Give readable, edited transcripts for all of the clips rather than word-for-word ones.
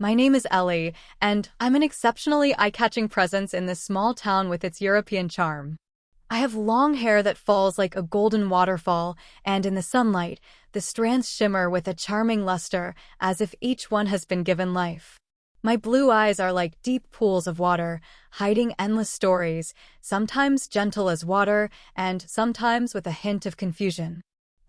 My name is Ellie, and I'm an exceptionally eye-catching presence in this small town with its European charm. I have long hair that falls like a golden waterfall, and in the sunlight, the strands shimmer with a charming luster, as if each one has been given life. My blue eyes are like deep pools of water, hiding endless stories, sometimes gentle as water, and sometimes with a hint of confusion.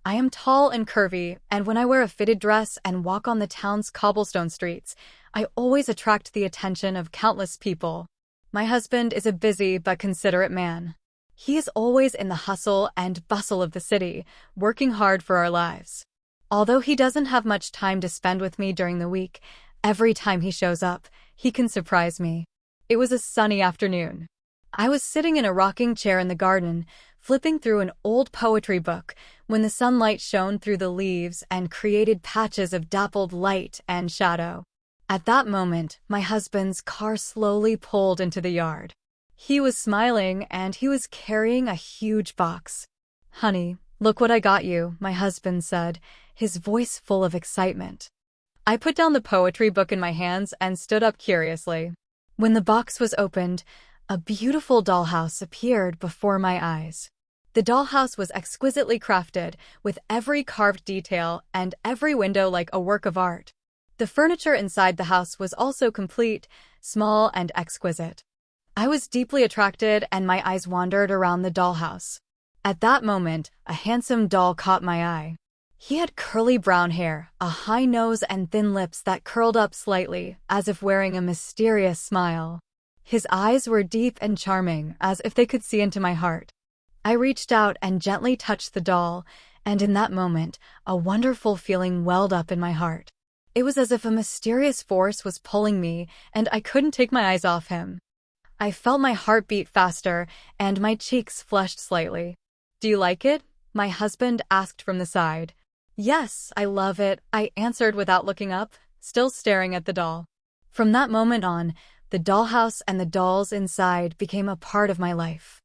I am tall and curvy, and when I wear a fitted dress and walk on the town's cobblestone streets, I always attract the attention of countless people. My husband is a busy but considerate man. He is always in the hustle and bustle of the city, working hard for our lives. Although he doesn't have much time to spend with me during the week, every time he shows up, he can surprise me. It was a sunny afternoon. I was sitting in a rocking chair in the garden, flipping through an old poetry book, when the sunlight shone through the leaves and created patches of dappled light and shadow. At that moment, my husband's car slowly pulled into the yard. He was smiling, and he was carrying a huge box. "Honey, look what I got you," my husband said, his voice full of excitement. I put down the poetry book in my hands and stood up curiously. When the box was opened, a beautiful dollhouse appeared before my eyes. The dollhouse was exquisitely crafted, with every carved detail and every window like a work of art. The furniture inside the house was also complete, small and exquisite. I was deeply attracted, and my eyes wandered around the dollhouse. At that moment, a handsome doll caught my eye. He had curly brown hair, a high nose, and thin lips that curled up slightly, as if wearing a mysterious smile. His eyes were deep and charming, as if they could see into my heart. I reached out and gently touched the doll, and in that moment, a wonderful feeling welled up in my heart. It was as if a mysterious force was pulling me, and I couldn't take my eyes off him. I felt my heart beat faster, and my cheeks flushed slightly. "Do you like it?" my husband asked from the side. "Yes, I love it," I answered without looking up, still staring at the doll. From that moment on, the dollhouse and the dolls inside became a part of my life.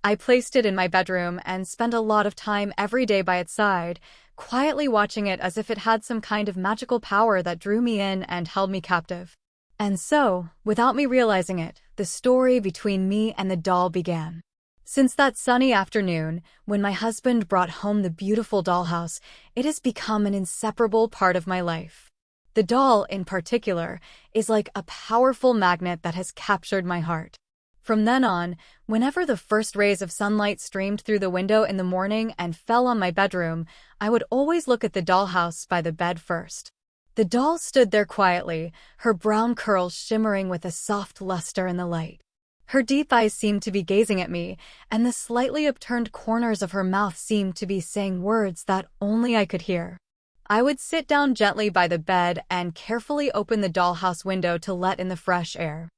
I placed it in my bedroom and spent a lot of time every day by its side, quietly watching it as if it had some kind of magical power that drew me in and held me captive. And so, without me realizing it, the story between me and the doll began. Since that sunny afternoon, when my husband brought home the beautiful dollhouse, it has become an inseparable part of my life. The doll, in particular, is like a powerful magnet that has captured my heart. From then on, whenever the first rays of sunlight streamed through the window in the morning and fell on my bedroom, I would always look at the dollhouse by the bed first. The doll stood there quietly, her brown curls shimmering with a soft luster in the light. Her deep eyes seemed to be gazing at me, and the slightly upturned corners of her mouth seemed to be saying words that only I could hear. I would sit down gently by the bed and carefully open the dollhouse window to let in the fresh air.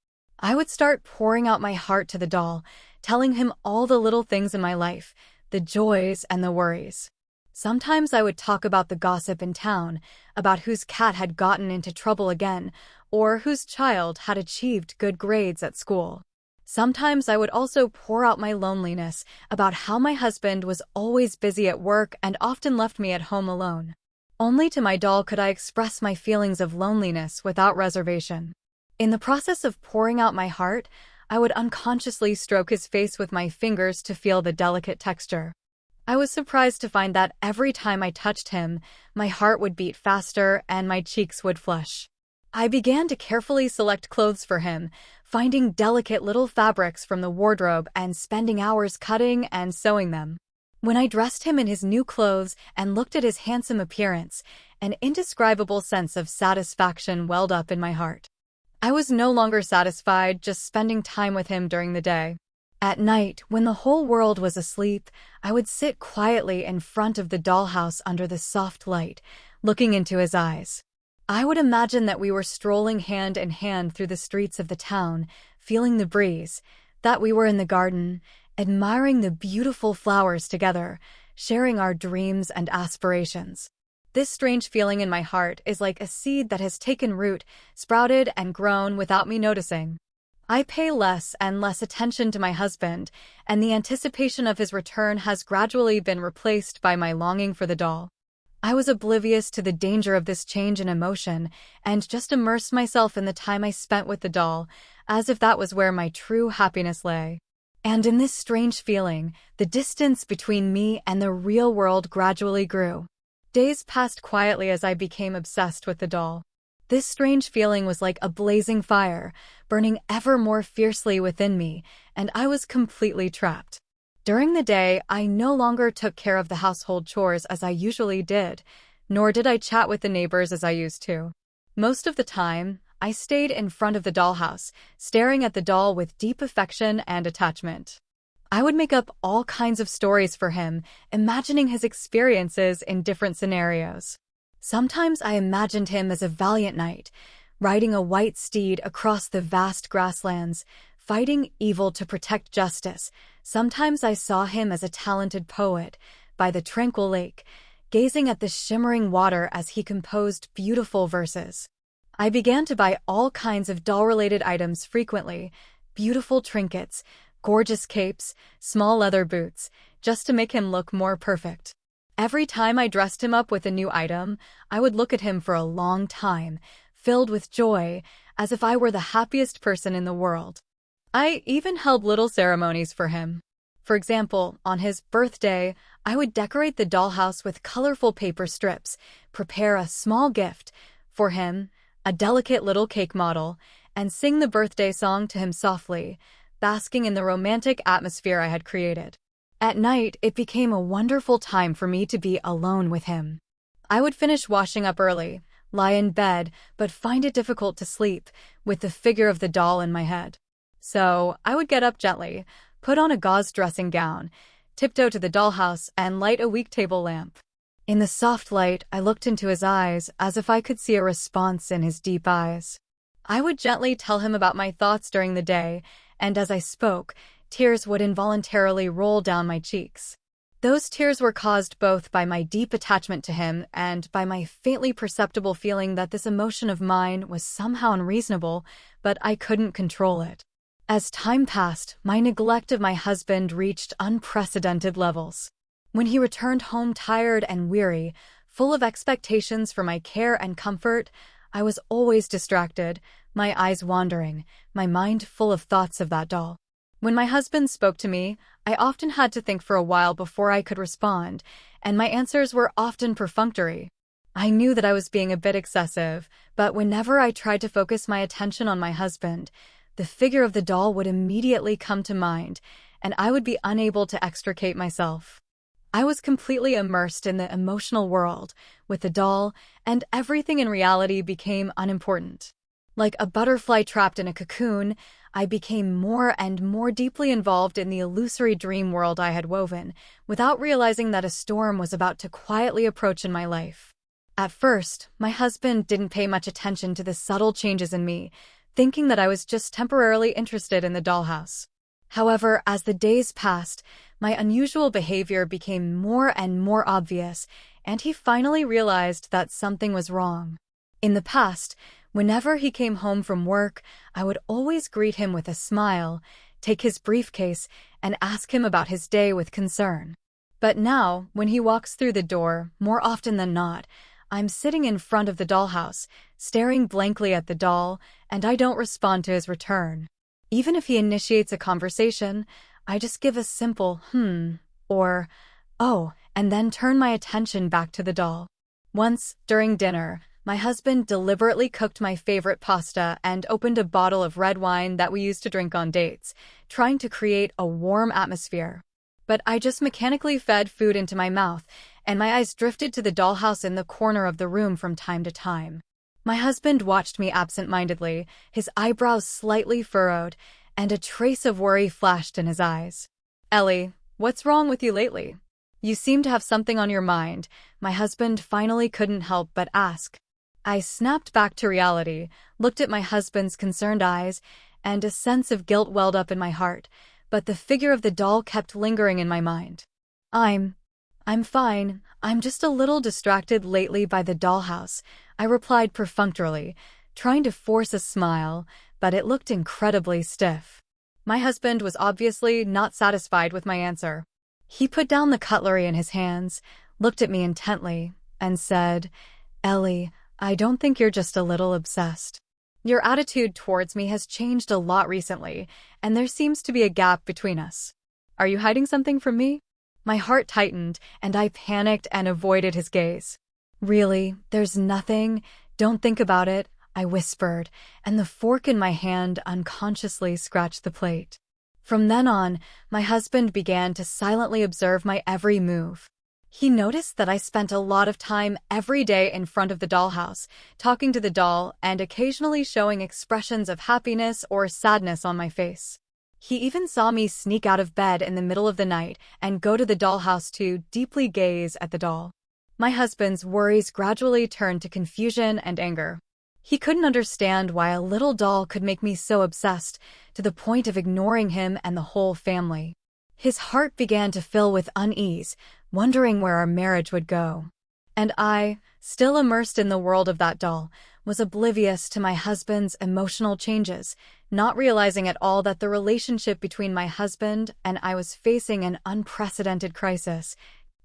I would start pouring out my heart to the doll, telling him all the little things in my life, the joys and the worries. Sometimes I would talk about the gossip in town, about whose cat had gotten into trouble again, or whose child had achieved good grades at school. Sometimes I would also pour out my loneliness about how my husband was always busy at work and often left me at home alone. Only to my doll could I express my feelings of loneliness without reservation. In the process of pouring out my heart, I would unconsciously stroke his face with my fingers to feel the delicate texture. I was surprised to find that every time I touched him, my heart would beat faster and my cheeks would flush. I began to carefully select clothes for him, finding delicate little fabrics from the wardrobe and spending hours cutting and sewing them. When I dressed him in his new clothes and looked at his handsome appearance, an indescribable sense of satisfaction welled up in my heart. I was no longer satisfied just spending time with him during the day. At night, when the whole world was asleep, I would sit quietly in front of the dollhouse under the soft light, looking into his eyes. I would imagine that we were strolling hand in hand through the streets of the town, feeling the breeze, that we were in the garden, admiring the beautiful flowers together, sharing our dreams and aspirations. This strange feeling in my heart is like a seed that has taken root, sprouted, and grown without me noticing. I pay less and less attention to my husband, and the anticipation of his return has gradually been replaced by my longing for the doll. I was oblivious to the danger of this change in emotion and just immersed myself in the time I spent with the doll, as if that was where my true happiness lay. And in this strange feeling, the distance between me and the real world gradually grew. Days passed quietly as I became obsessed with the doll. This strange feeling was like a blazing fire, burning ever more fiercely within me, and I was completely trapped. During the day, I no longer took care of the household chores as I usually did, nor did I chat with the neighbors as I used to. Most of the time, I stayed in front of the dollhouse, staring at the doll with deep affection and attachment. I would make up all kinds of stories for him, imagining his experiences in different scenarios. Sometimes I imagined him as a valiant knight, riding a white steed across the vast grasslands, fighting evil to protect justice. Sometimes I saw him as a talented poet, by the tranquil lake, gazing at the shimmering water as he composed beautiful verses. I began to buy all kinds of doll-related items frequently, beautiful trinkets, gorgeous capes, small leather boots, just to make him look more perfect. Every time I dressed him up with a new item, I would look at him for a long time, filled with joy, as if I were the happiest person in the world. I even held little ceremonies for him. For example, on his birthday, I would decorate the dollhouse with colorful paper strips, prepare a small gift for him, a delicate little cake model, and sing the birthday song to him softly, basking in the romantic atmosphere I had created. At night, it became a wonderful time for me to be alone with him. I would finish washing up early, lie in bed, but find it difficult to sleep, with the figure of the doll in my head. So, I would get up gently, put on a gauze dressing gown, tiptoe to the dollhouse, and light a weak table lamp. In the soft light, I looked into his eyes as if I could see a response in his deep eyes. I would gently tell him about my thoughts during the day, and as I spoke, tears would involuntarily roll down my cheeks. Those tears were caused both by my deep attachment to him and by my faintly perceptible feeling that this emotion of mine was somehow unreasonable, but I couldn't control it. As time passed, my neglect of my husband reached unprecedented levels. When he returned home tired and weary, full of expectations for my care and comfort, I was always distracted, my eyes wandering, my mind full of thoughts of that doll. When my husband spoke to me, I often had to think for a while before I could respond, and my answers were often perfunctory. I knew that I was being a bit excessive, but whenever I tried to focus my attention on my husband, the figure of the doll would immediately come to mind, and I would be unable to extricate myself. I was completely immersed in the emotional world with the doll, and everything in reality became unimportant. Like a butterfly trapped in a cocoon, I became more and more deeply involved in the illusory dream world I had woven, without realizing that a storm was about to quietly approach in my life. At first, my husband didn't pay much attention to the subtle changes in me, thinking that I was just temporarily interested in the dollhouse. However, as the days passed, my unusual behavior became more and more obvious, and he finally realized that something was wrong. In the past, whenever he came home from work, I would always greet him with a smile, take his briefcase, and ask him about his day with concern. But now, when he walks through the door, more often than not, I'm sitting in front of the dollhouse, staring blankly at the doll, and I don't respond to his return. Even if he initiates a conversation, I just give a simple or oh, and then turn my attention back to the doll. Once, during dinner, my husband deliberately cooked my favorite pasta and opened a bottle of red wine that we used to drink on dates, trying to create a warm atmosphere. But I just mechanically fed food into my mouth, and my eyes drifted to the dollhouse in the corner of the room from time to time. My husband watched me absent-mindedly, his eyebrows slightly furrowed, and a trace of worry flashed in his eyes. "Ellie, what's wrong with you lately? You seem to have something on your mind," my husband finally couldn't help but ask. I snapped back to reality, looked at my husband's concerned eyes, and a sense of guilt welled up in my heart, but the figure of the doll kept lingering in my mind. I'm fine. I'm just a little distracted lately by the dollhouse," I replied perfunctorily, trying to force a smile, but it looked incredibly stiff. My husband was obviously not satisfied with my answer. He put down the cutlery in his hands, looked at me intently, and said, "Ellie, I don't think you're just a little obsessed. Your attitude towards me has changed a lot recently, and there seems to be a gap between us. Are you hiding something from me?" My heart tightened, and I panicked and avoided his gaze. "Really, there's nothing. Don't think about it," I whispered, and the fork in my hand unconsciously scratched the plate. From then on, my husband began to silently observe my every move. He noticed that I spent a lot of time every day in front of the dollhouse, talking to the doll and occasionally showing expressions of happiness or sadness on my face. He even saw me sneak out of bed in the middle of the night and go to the dollhouse to deeply gaze at the doll. My husband's worries gradually turned to confusion and anger. He couldn't understand why a little doll could make me so obsessed, to the point of ignoring him and the whole family. His heart began to fill with unease, wondering where our marriage would go. And I, still immersed in the world of that doll, was oblivious to my husband's emotional changes, not realizing at all that the relationship between my husband and I was facing an unprecedented crisis,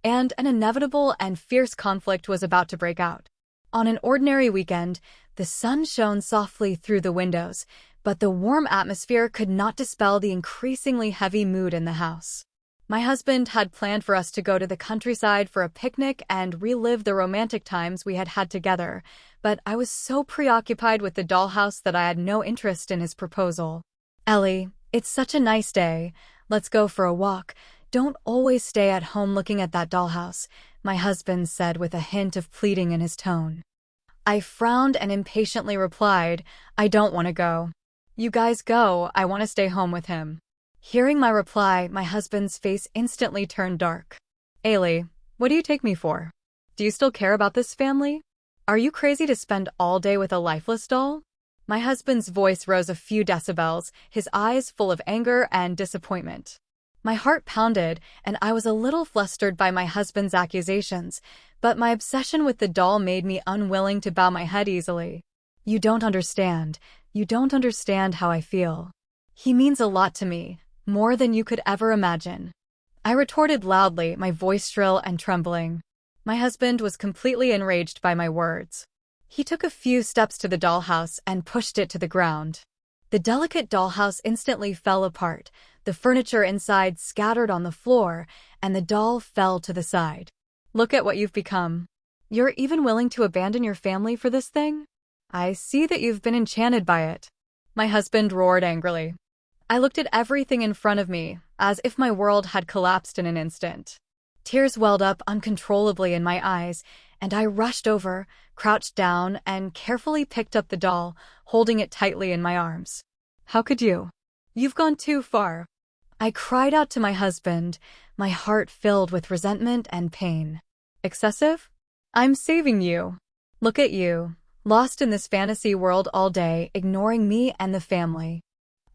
and an inevitable and fierce conflict was about to break out. On an ordinary weekend, the sun shone softly through the windows, but the warm atmosphere could not dispel the increasingly heavy mood in the house. My husband had planned for us to go to the countryside for a picnic and relive the romantic times we had had together, but I was so preoccupied with the dollhouse that I had no interest in his proposal. "Ellie, it's such a nice day. Let's go for a walk. Don't always stay at home looking at that dollhouse," my husband said with a hint of pleading in his tone. I frowned and impatiently replied, "I don't want to go." "You guys go, I want to stay home with him." Hearing my reply, my husband's face instantly turned dark. "Ailey, what do you take me for? Do you still care about this family? Are you crazy to spend all day with a lifeless doll?" My husband's voice rose a few decibels, his eyes full of anger and disappointment. My heart pounded, and I was a little flustered by my husband's accusations, but my obsession with the doll made me unwilling to bow my head easily. "You don't understand. You don't understand how I feel. He means a lot to me, more than you could ever imagine," I retorted loudly, my voice shrill and trembling. My husband was completely enraged by my words. He took a few steps to the dollhouse and pushed it to the ground. The delicate dollhouse instantly fell apart, the furniture inside scattered on the floor, and the doll fell to the side. "Look at what you've become. You're even willing to abandon your family for this thing? I see that you've been enchanted by it," my husband roared angrily. I looked at everything in front of me, as if my world had collapsed in an instant. Tears welled up uncontrollably in my eyes, and I rushed over, crouched down, and carefully picked up the doll, holding it tightly in my arms. "How could you? You've gone too far," I cried out to my husband, my heart filled with resentment and pain. "Excessive? I'm saving you. Look at you, lost in this fantasy world all day, ignoring me and the family.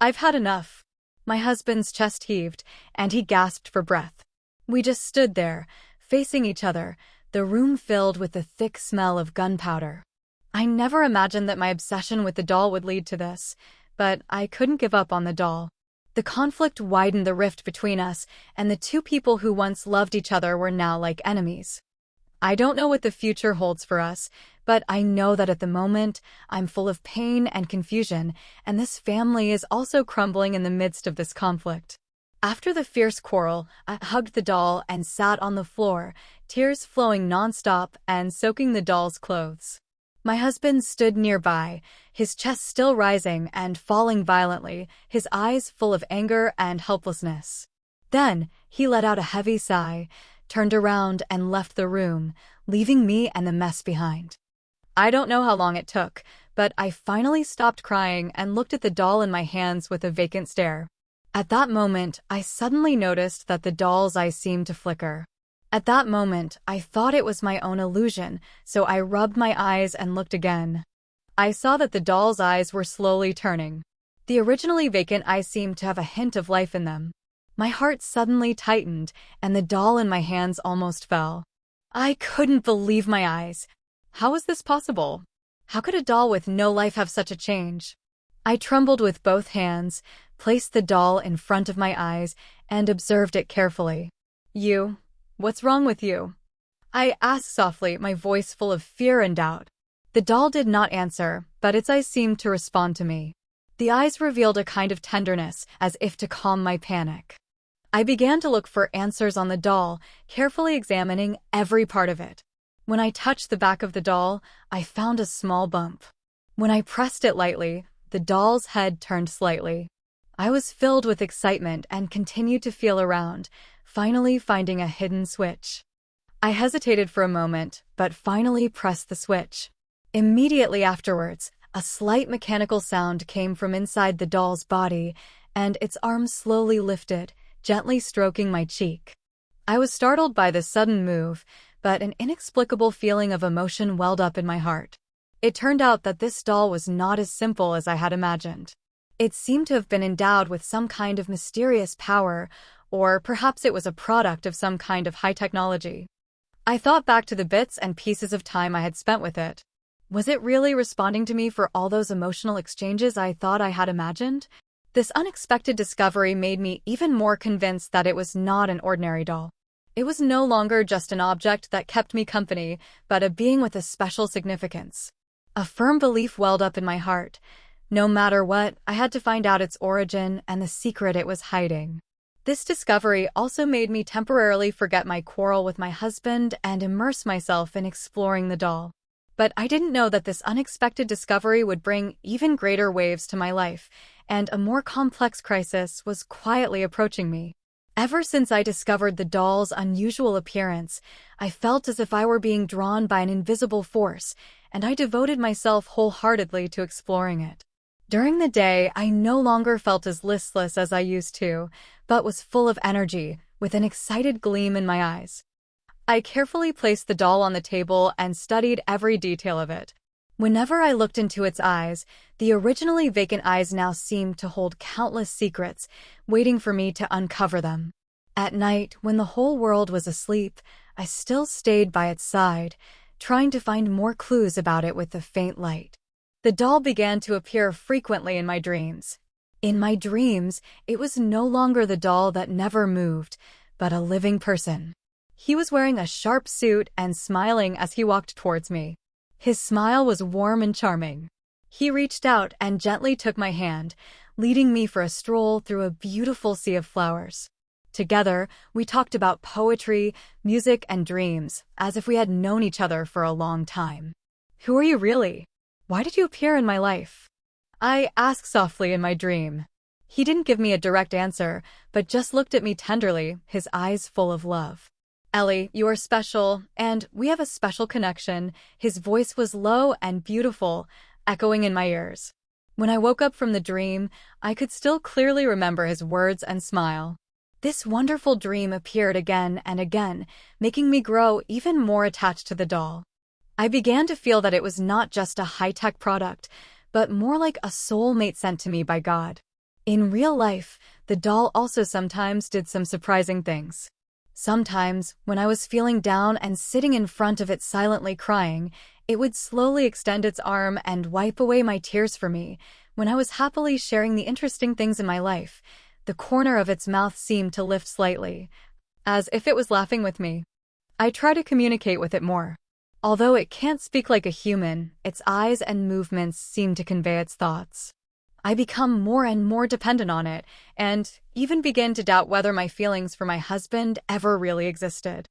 I've had enough." My husband's chest heaved, and he gasped for breath. We just stood there, facing each other, the room filled with the thick smell of gunpowder. I never imagined that my obsession with the doll would lead to this, but I couldn't give up on the doll. The conflict widened the rift between us, and the two people who once loved each other were now like enemies. I don't know what the future holds for us, but I know that at the moment, I'm full of pain and confusion, and this family is also crumbling in the midst of this conflict. After the fierce quarrel, I hugged the doll and sat on the floor, tears flowing nonstop and soaking the doll's clothes. My husband stood nearby, his chest still rising and falling violently, his eyes full of anger and helplessness. Then, he let out a heavy sigh, turned around and left the room, leaving me and the mess behind. I don't know how long it took, but I finally stopped crying and looked at the doll in my hands with a vacant stare. At that moment, I suddenly noticed that the doll's eyes seemed to flicker. At that moment, I thought it was my own illusion, so I rubbed my eyes and looked again. I saw that the doll's eyes were slowly turning. The originally vacant eyes seemed to have a hint of life in them. My heart suddenly tightened, and the doll in my hands almost fell. I couldn't believe my eyes. How was this possible? How could a doll with no life have such a change? I trembled with both hands, placed the doll in front of my eyes, and observed it carefully. "You, what's wrong with you?" I asked softly, my voice full of fear and doubt. The doll did not answer, but its eyes seemed to respond to me. The eyes revealed a kind of tenderness, as if to calm my panic. I began to look for answers on the doll, carefully examining every part of it. When I touched the back of the doll, I found a small bump. When I pressed it lightly, the doll's head turned slightly. I was filled with excitement and continued to feel around, finally finding a hidden switch. I hesitated for a moment, but finally pressed the switch. Immediately afterwards, a slight mechanical sound came from inside the doll's body, and its arm slowly lifted, gently stroking my cheek. I was startled by this sudden move, but an inexplicable feeling of emotion welled up in my heart. It turned out that this doll was not as simple as I had imagined. It seemed to have been endowed with some kind of mysterious power, or perhaps it was a product of some kind of high technology. I thought back to the bits and pieces of time I had spent with it. Was it really responding to me for all those emotional exchanges I thought I had imagined? This unexpected discovery made me even more convinced that it was not an ordinary doll. It was no longer just an object that kept me company, but a being with a special significance. A firm belief welled up in my heart. No matter what, I had to find out its origin and the secret it was hiding. This discovery also made me temporarily forget my quarrel with my husband and immerse myself in exploring the doll. But I didn't know that this unexpected discovery would bring even greater waves to my life, and a more complex crisis was quietly approaching me. Ever since I discovered the doll's unusual appearance, I felt as if I were being drawn by an invisible force, and I devoted myself wholeheartedly to exploring it. During the day, I no longer felt as listless as I used to, but was full of energy, with an excited gleam in my eyes. I carefully placed the doll on the table and studied every detail of it. Whenever I looked into its eyes, the originally vacant eyes now seemed to hold countless secrets, waiting for me to uncover them. At night, when the whole world was asleep, I still stayed by its side, trying to find more clues about it with the faint light. The doll began to appear frequently in my dreams. In my dreams, it was no longer the doll that never moved, but a living person. He was wearing a sharp suit and smiling as he walked towards me. His smile was warm and charming. He reached out and gently took my hand, leading me for a stroll through a beautiful sea of flowers. Together, we talked about poetry, music, and dreams, as if we had known each other for a long time. "Who are you really? Why did you appear in my life?" I asked softly in my dream. He didn't give me a direct answer, but just looked at me tenderly, his eyes full of love. "Ellie, you are special, and we have a special connection." His voice was low and beautiful, echoing in my ears. When I woke up from the dream, I could still clearly remember his words and smile. This wonderful dream appeared again and again, making me grow even more attached to the doll. I began to feel that it was not just a high-tech product, but more like a soulmate sent to me by God. In real life, the doll also sometimes did some surprising things. Sometimes, when I was feeling down and sitting in front of it silently crying, it would slowly extend its arm and wipe away my tears for me. When I was happily sharing the interesting things in my life, the corner of its mouth seemed to lift slightly, as if it was laughing with me. I try to communicate with it more. Although it can't speak like a human, its eyes and movements seem to convey its thoughts. I become more and more dependent on it, and even begin to doubt whether my feelings for my husband ever really existed.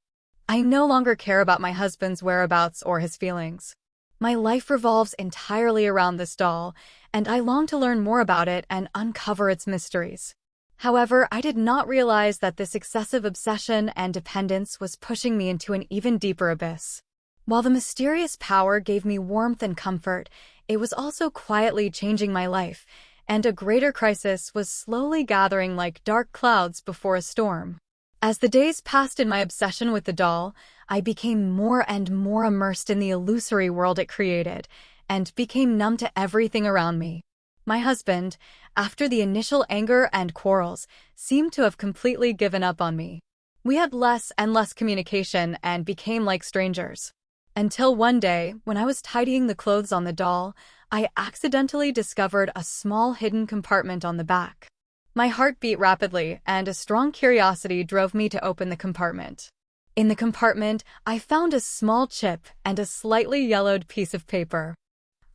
I no longer care about my husband's whereabouts or his feelings. My life revolves entirely around this doll, and I long to learn more about it and uncover its mysteries. However, I did not realize that this excessive obsession and dependence was pushing me into an even deeper abyss. While the mysterious power gave me warmth and comfort, it was also quietly changing my life, and a greater crisis was slowly gathering like dark clouds before a storm. As the days passed in my obsession with the doll, I became more and more immersed in the illusory world it created, and became numb to everything around me. My husband, after the initial anger and quarrels, seemed to have completely given up on me. We had less and less communication and became like strangers. Until one day, when I was tidying the clothes on the doll, I accidentally discovered a small hidden compartment on the back. My heart beat rapidly, and a strong curiosity drove me to open the compartment. In the compartment, I found a small chip and a slightly yellowed piece of paper.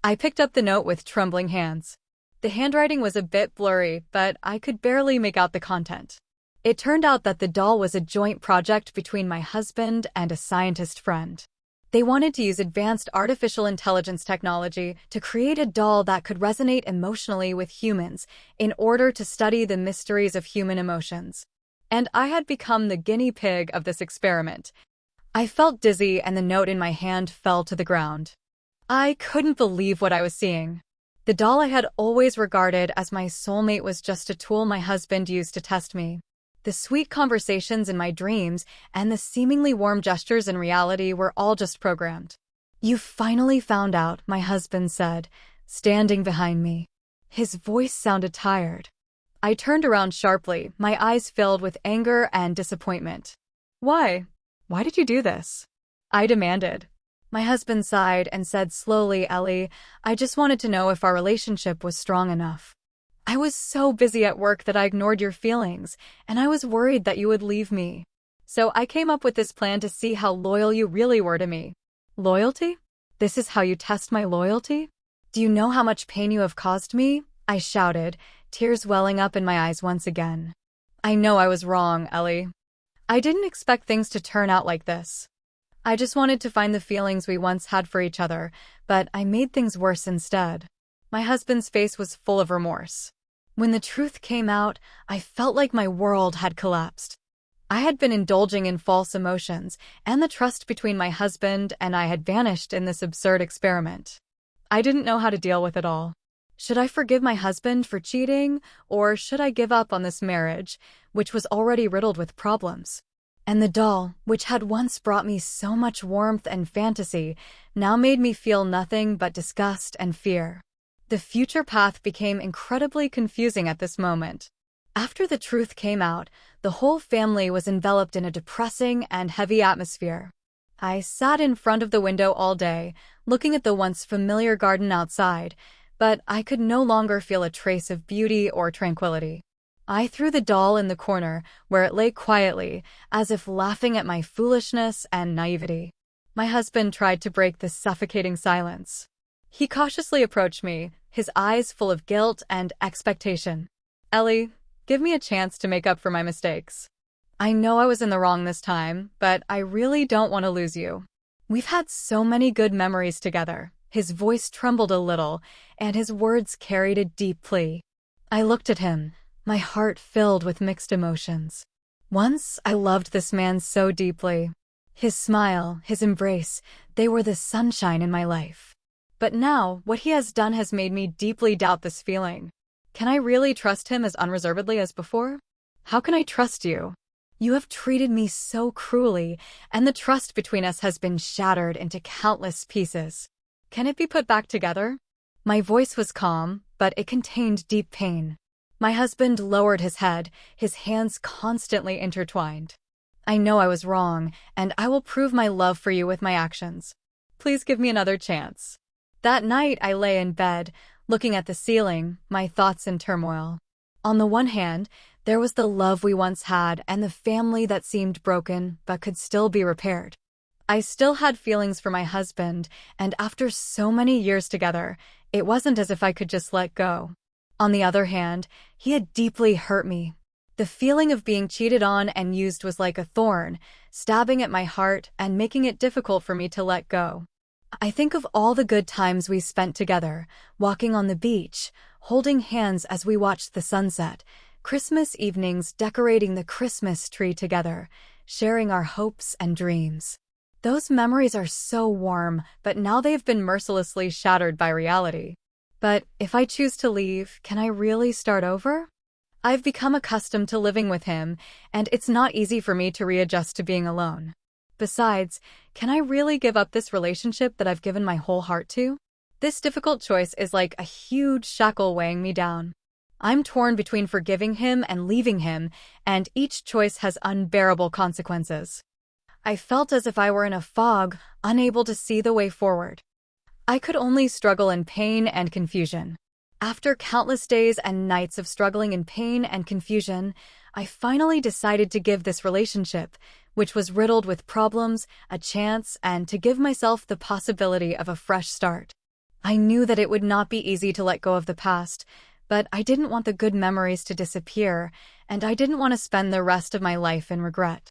I picked up the note with trembling hands. The handwriting was a bit blurry, but I could barely make out the content. It turned out that the doll was a joint project between my husband and a scientist friend. They wanted to use advanced artificial intelligence technology to create a doll that could resonate emotionally with humans in order to study the mysteries of human emotions. And I had become the guinea pig of this experiment. I felt dizzy and the note in my hand fell to the ground. I couldn't believe what I was seeing. The doll I had always regarded as my soulmate was just a tool my husband used to test me. The sweet conversations in my dreams and the seemingly warm gestures in reality were all just programmed. "You finally found out," my husband said, standing behind me. His voice sounded tired. I turned around sharply, my eyes filled with anger and disappointment. "Why? Why did you do this?" I demanded. My husband sighed and said slowly, "Ellie, I just wanted to know if our relationship was strong enough. I was so busy at work that I ignored your feelings, and I was worried that you would leave me. So I came up with this plan to see how loyal you really were to me." "Loyalty? This is how you test my loyalty? Do you know how much pain you have caused me?" I shouted, tears welling up in my eyes once again. "I know I was wrong, Ellie. I didn't expect things to turn out like this. I just wanted to find the feelings we once had for each other, but I made things worse instead." My husband's face was full of remorse. When the truth came out, I felt like my world had collapsed. I had been indulging in false emotions, and the trust between my husband and I had vanished in this absurd experiment. I didn't know how to deal with it all. Should I forgive my husband for cheating, or should I give up on this marriage, which was already riddled with problems? And the doll, which had once brought me so much warmth and fantasy, now made me feel nothing but disgust and fear. The future path became incredibly confusing at this moment. After the truth came out, the whole family was enveloped in a depressing and heavy atmosphere. I sat in front of the window all day, looking at the once familiar garden outside, but I could no longer feel a trace of beauty or tranquility. I threw the doll in the corner, where it lay quietly, as if laughing at my foolishness and naivety. My husband tried to break the suffocating silence. He cautiously approached me, his eyes full of guilt and expectation. "Ellie, give me a chance to make up for my mistakes. I know I was in the wrong this time, but I really don't want to lose you. We've had so many good memories together." His voice trembled a little, and his words carried a deep plea. I looked at him, my heart filled with mixed emotions. Once I loved this man so deeply. His smile, his embrace, they were the sunshine in my life. But now, what he has done has made me deeply doubt this feeling. Can I really trust him as unreservedly as before? How can I trust you? You have treated me so cruelly, and the trust between us has been shattered into countless pieces. Can it be put back together? My voice was calm, but it contained deep pain. My husband lowered his head, his hands constantly intertwined. "I know I was wrong, and I will prove my love for you with my actions. Please give me another chance." That night I lay in bed, looking at the ceiling, my thoughts in turmoil. On the one hand, there was the love we once had and the family that seemed broken but could still be repaired. I still had feelings for my husband, and after so many years together, it wasn't as if I could just let go. On the other hand, he had deeply hurt me. The feeling of being cheated on and used was like a thorn, stabbing at my heart and making it difficult for me to let go. I think of all the good times we spent together, walking on the beach, holding hands as we watched the sunset, Christmas evenings decorating the Christmas tree together, sharing our hopes and dreams. Those memories are so warm, but now they have been mercilessly shattered by reality. But if I choose to leave, can I really start over? I've become accustomed to living with him, and it's not easy for me to readjust to being alone. Besides, can I really give up this relationship that I've given my whole heart to? This difficult choice is like a huge shackle weighing me down. I'm torn between forgiving him and leaving him, and each choice has unbearable consequences. I felt as if I were in a fog, unable to see the way forward. I could only struggle in pain and confusion. After countless days and nights of struggling in pain and confusion, I finally decided to give this relationship, which was riddled with problems, a chance, and to give myself the possibility of a fresh start. I knew that it would not be easy to let go of the past, but I didn't want the good memories to disappear, and I didn't want to spend the rest of my life in regret.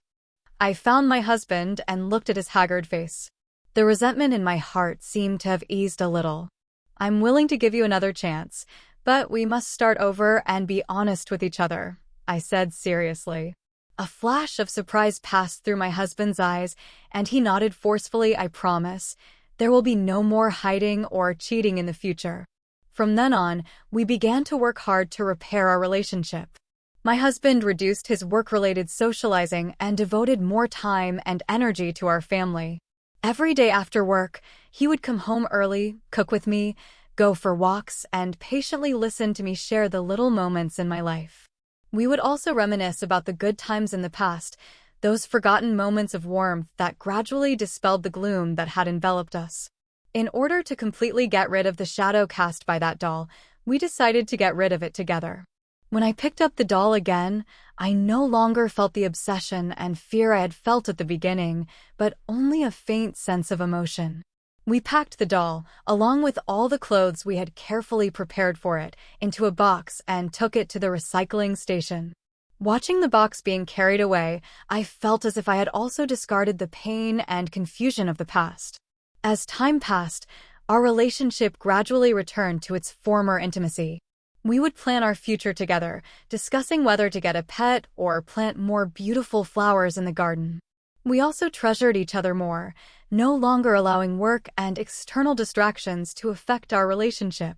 I found my husband and looked at his haggard face. The resentment in my heart seemed to have eased a little. "I'm willing to give you another chance, but we must start over and be honest with each other," I said seriously. A flash of surprise passed through my husband's eyes, and he nodded forcefully. "I promise. There will be no more hiding or cheating in the future." From then on, we began to work hard to repair our relationship. My husband reduced his work-related socializing and devoted more time and energy to our family. Every day after work, he would come home early, cook with me, go for walks, and patiently listen to me share the little moments in my life. We would also reminisce about the good times in the past, those forgotten moments of warmth that gradually dispelled the gloom that had enveloped us. In order to completely get rid of the shadow cast by that doll, we decided to get rid of it together. When I picked up the doll again, I no longer felt the obsession and fear I had felt at the beginning, but only a faint sense of emotion. We packed the doll, along with all the clothes we had carefully prepared for it, into a box and took it to the recycling station. Watching the box being carried away, I felt as if I had also discarded the pain and confusion of the past. As time passed, our relationship gradually returned to its former intimacy. We would plan our future together, discussing whether to get a pet or plant more beautiful flowers in the garden. We also treasured each other more, no longer allowing work and external distractions to affect our relationship.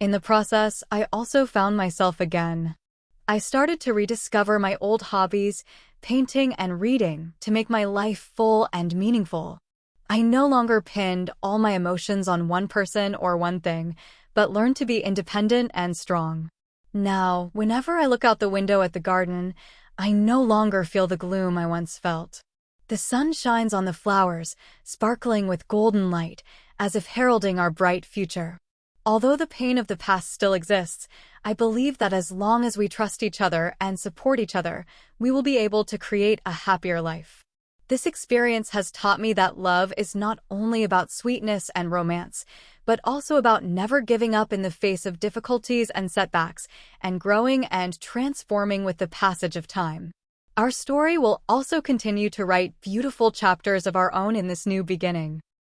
In the process, I also found myself again. I started to rediscover my old hobbies, painting and reading, to make my life full and meaningful. I no longer pinned all my emotions on one person or one thing, but learned to be independent and strong. Now, whenever I look out the window at the garden, I no longer feel the gloom I once felt. The sun shines on the flowers, sparkling with golden light, as if heralding our bright future. Although the pain of the past still exists, I believe that as long as we trust each other and support each other, we will be able to create a happier life. This experience has taught me that love is not only about sweetness and romance, but also about never giving up in the face of difficulties and setbacks, and growing and transforming with the passage of time. Our story will also continue to write beautiful chapters of our own in this new beginning.